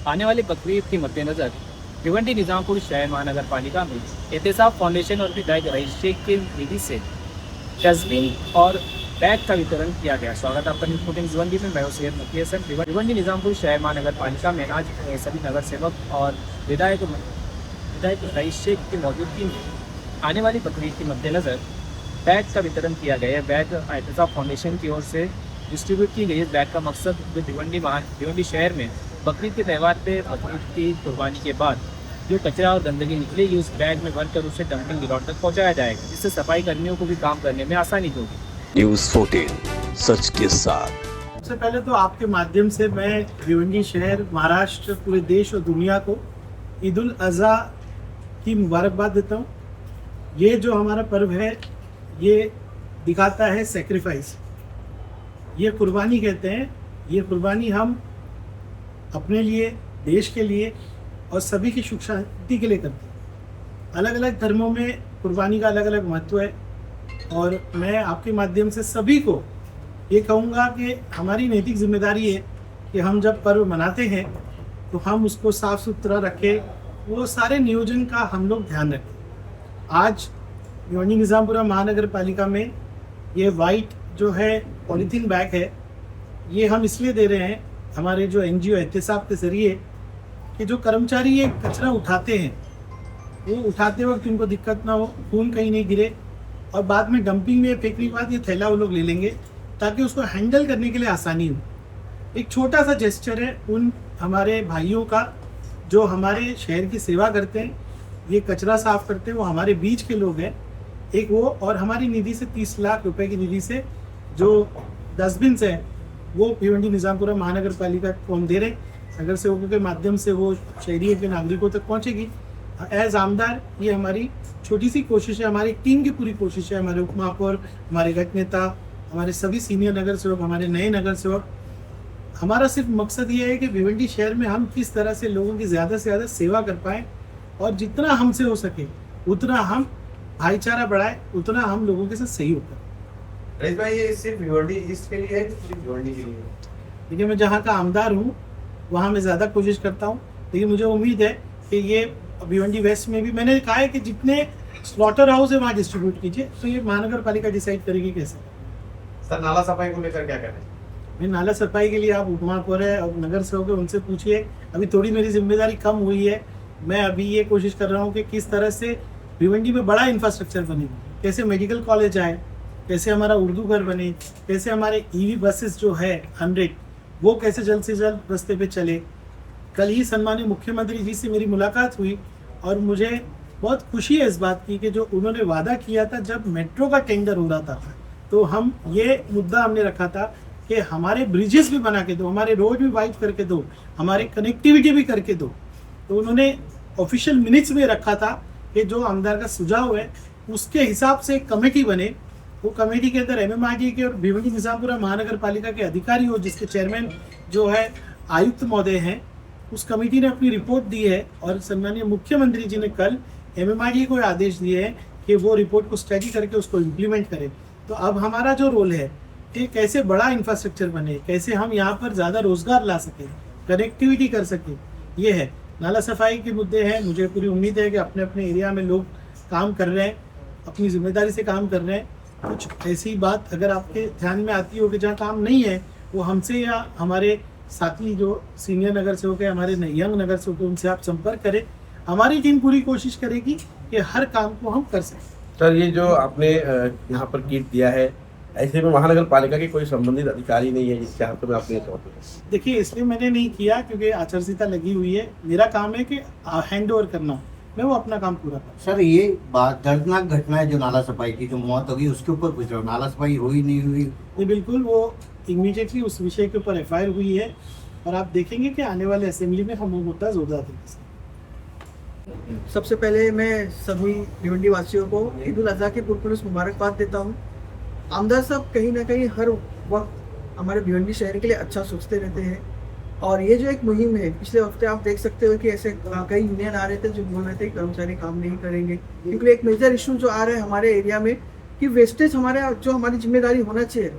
आने वाले बकरीद के मद्देनजर भिवंडी निजामपुर शहर महानगर पालिका में एहतसाब फाउंडेशन और विधायक रईस शेख के निधि से डस्टबिन और बैग का वितरण किया गया। स्वागत आपका न्यूज़ 14 भिवंडी में। मैं हूं सैयद मकी हसन। भिवंडी निजामपुर शहर महानगर पालिका में आज सभी नगर सेवक और विधायक रईस शेख की मौजूदगी में आने वाली बकरीद के मद्देनजर बैग का वितरण किया गया है। बैग एहतसाब फाउंडेशन की ओर से डिस्ट्रीब्यूट की गई। इस बैग का मकसद भिवंडी शहर में बकरीद के त्यौहार पे बकरीद की कुर्बानी के बाद जो कचरा और गंदगी निकलेगी उस बैग में भरकर उसे डंपिंग ग्राउंड तक पहुंचाया जाएगा, जिससे सफाई कर्मियों को भी काम करने में आसानी होगी। न्यूज़ 14 सच के साथ। सबसे पहले तो आपके माध्यम से मैं भिवंडी शहर, महाराष्ट्र, पूरे देश और दुनिया को ईद उल अज़हा की मुबारकबाद देता हूँ। ये जो हमारा पर्व है ये दिखाता है सेक्रीफाइस, ये कुर्बानी कहते हैं। ये कुर्बानी हम अपने लिए, देश के लिए और सभी की सुख शांति के लिए करते हैं। अलग अलग धर्मों में कुर्बानी का अलग अलग महत्व है और मैं आपके माध्यम से सभी को ये कहूँगा कि हमारी नैतिक जिम्मेदारी है कि हम जब पर्व मनाते हैं तो हम उसको साफ़ सुथरा रखें, वो सारे नियोजन का हम लोग ध्यान रखें। आज भिवंडी निज़ामपुरा महानगर पालिका में ये वाइट जो है पॉलीथीन बैग है, ये हम इसलिए दे रहे हैं हमारे जो NGO एहतसाब के ज़रिए कि जो कर्मचारी ये कचरा उठाते हैं वो उठाते वक्त उनको दिक्कत ना हो, खून कहीं नहीं गिरे और बाद में डंपिंग में फेंकने के बाद ये थैला वो लोग ले लेंगे ताकि उसको हैंडल करने के लिए आसानी हो। एक छोटा सा जेस्चर है उन हमारे भाइयों का जो हमारे शहर की सेवा करते हैं, ये कचरा साफ करते हैं, वो हमारे बीच के लोग हैं। एक वो और हमारी निधि से 30 लाख रुपए की निधि से जो डस्टबिन है वो भिवंडी निज़ामपुरा महानगर पालिका को हम दे रहे हैं। नगर सेवकों के माध्यम से वो शहरियों के नागरिकों तक पहुंचेगी। एज आमदार ये हमारी छोटी सी कोशिश है, हमारी टीम की पूरी कोशिश है, हमारे उप महापौर, हमारे गट नेता, हमारे सभी सीनियर नगर सेवक, हमारे नए नगर सेवक। हमारा सिर्फ मकसद ये है कि भिवंडी शहर में हम किस तरह से लोगों की ज़्यादा से ज़्यादा सेवा कर पाएँ और जितना हमसे हो सके उतना हम भाईचारा बढ़ाए, उतना हम लोगों के साथ सहयोग करें। रईस भाई, ये सिर्फ भिवंडी ईस्ट के लिए है कि सिर्फ भिवंडी के लिए? देखिए, मैं जहाँ का आमदार हूँ वहाँ मैं ज़्यादा कोशिश करता हूँ, लेकिन मुझे उम्मीद है कि ये भिवंडी वेस्ट में भी मैंने कहा है कि जितने स्लॉटर हाउस है वहाँ डिस्ट्रीब्यूट कीजिए। तो ये महानगर पालिका डिसाइड करेगी कैसे। सर, नाला सफाई को लेकर क्या करें? मैं नाला सफाई के लिए आप उप महापौर है और नगर सेवक है, उनसे पूछिए। अभी थोड़ी मेरी जिम्मेदारी कम हुई है। मैं अभी ये कोशिश कर रहा हूँ कि किस तरह से भिवंडी में बड़ा इंफ्रास्ट्रक्चर बने, कैसे मेडिकल कॉलेज आए, कैसे हमारा उर्दू घर बने, कैसे हमारे EV बसेस जो है 100 वो कैसे जल्द से जल्द रास्ते पे चले। कल ही सम्मानित मुख्यमंत्री जी से मेरी मुलाकात हुई और मुझे बहुत खुशी है इस बात की कि जो उन्होंने वादा किया था जब मेट्रो का टेंडर हो रहा था तो हम ये मुद्दा हमने रखा था कि हमारे ब्रिजेस भी बना के दो, हमारे रोड भी वाइड करके दो, हमारे कनेक्टिविटी भी करके दो। तो उन्होंने ऑफिशियल मिनट्स में रखा था कि जो आमदार का सुझाव है उसके हिसाब से एक कमेटी बने। वो कमेटी के अंदर MMRDA के और भिवंडी निज़ामपुरा महानगर पालिका के अधिकारी हो, जिसके चेयरमैन जो है आयुक्त महोदय हैं। उस कमेटी ने अपनी रिपोर्ट दी है और सम्मानीय मुख्यमंत्री जी ने कल MMRDA को आदेश दिए हैं कि वो रिपोर्ट को स्टडी करके उसको इम्प्लीमेंट करें। तो अब हमारा जो रोल है कि कैसे बड़ा इंफ्रास्ट्रक्चर बने, कैसे हम यहाँ पर ज़्यादा रोजगार ला सकें, कनेक्टिविटी कर सकें, ये है। नाला सफाई के मुद्दे हैं। मुझे पूरी उम्मीद है कि अपने अपने एरिया में लोग काम कर रहे हैं, अपनी जिम्मेदारी से काम कर रहे हैं। कुछ ऐसी बात अगर आपके ध्यान में आती हो कि जहाँ काम नहीं है, वो हमसे या हमारे साथी जो सीनियर नगर सेवक है, हमारे यंग नगर सेवक है, उनसे आप संपर्क करें। हमारी टीम पूरी कोशिश करेगी कि हर काम को हम कर सकें। सर, ये जो आपने यहाँ पर किट दिया है, ऐसे में महानगर पालिका के कोई संबंधित अधिकारी नहीं है जिसके हाथ में आपने सौंपे? देखिए, इसलिए मैंने नहीं किया क्योंकि आचार संहिता लगी हुई है। मेरा काम है कि हैंड ओवर करना, मैं वो अपना काम पूरा करूँ। सर, ये बात दर्दनाक घटना है जो नाला सफाई की जो मौत होगी उसके ऊपर पूछ रहा हूँ। नाला सफाई हुई नहीं हुई? नहीं, बिल्कुल वो इमीडिएटली उस विषय के ऊपर FIR हुई है और आप देखेंगे कि आने वाले असेंबली में हम वो मुद्दा जोरदार तरीके से। सबसे पहले मैं सभी भिवंडी वासियों को ईद उल अज़हा की पुरखुलूस मुबारकबाद देता हूँ। आमदार साहब कहीं ना कहीं हर वक्त हमारे भिवंडी शहर के लिए अच्छा सोचते रहते हैं और ये जो एक मुहिम है, पिछले हफ्ते आप देख सकते हो कि ऐसे कई यूनियन आ रहे थे जो बोल रहे थे कर्मचारी काम नहीं करेंगे, क्योंकि एक मेजर इशू जो आ रहा है हमारे एरिया में कि वेस्टेज हमारे जो हमारी जिम्मेदारी होना चाहिए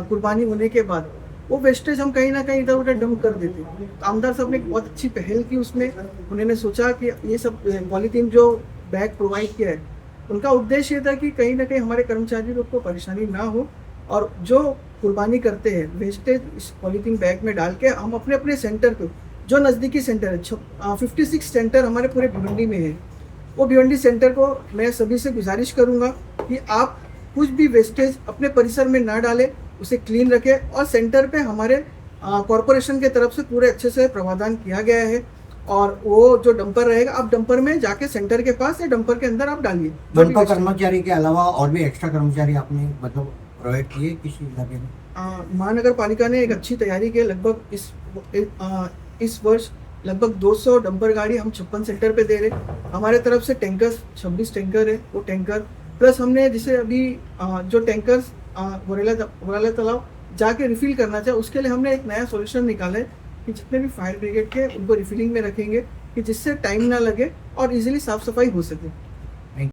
कुर्बानी होने के बाद वो वेस्टेज हम कहीं ना कहीं इधर उधर डंप कर देते हैं। तो आमदार साहब ने एक बहुत अच्छी पहल की उसमें, उन्होंने सोचा कि ये सब पॉलीथीन जो बैग प्रोवाइड किया है, उनका उद्देश्य ये था कि कहीं ना कहीं हमारे कर्मचारी लोग को परेशानी ना हो, और जो कुर्बानी करते हैं वेस्टेज इस पॉलीथीन बैग में डाल के हम अपने अपने सेंटर को, जो नज़दीकी सेंटर है 56 सेंटर हमारे पूरे भिवंडी में है, वो भिवंडी सेंटर को मैं सभी से गुजारिश करूँगा कि आप कुछ भी वेस्टेज अपने परिसर में ना डालें, उसे क्लीन रखें। और सेंटर पे हमारे कॉरपोरेशन के तरफ से पूरे अच्छे से प्रावधान किया गया है, और वो जो डंपर रहेगा आप डंपर में जाके सेंटर के पास या डंपर के अंदर आप डालिए। डंपर कर्मचारी के अलावा और भी एक्स्ट्रा कर्मचारी आपने मतलब प्रोवाइड किए किसी इलाके में? महानगर पालिका ने एक अच्छी तैयारी की, लगभग इस वर्ष लगभग 200 डंपर गाड़ी हम 56 सेंटर पे दे रहे। हमारे तरफ से टैंकर 26 टैंकर है, वो टैंकर प्लस हमने जैसे अभी जो टैंकर्स गोरेला तालाब जाके रिफिल करना चाहे, उसके लिए हमने एक नया सॉल्यूशन निकाला है कि जितने भी फायर ब्रिगेड के उनको रिफिलिंग में रखेंगे कि जिससे टाइम ना लगे और इजीली साफ सफाई हो सके।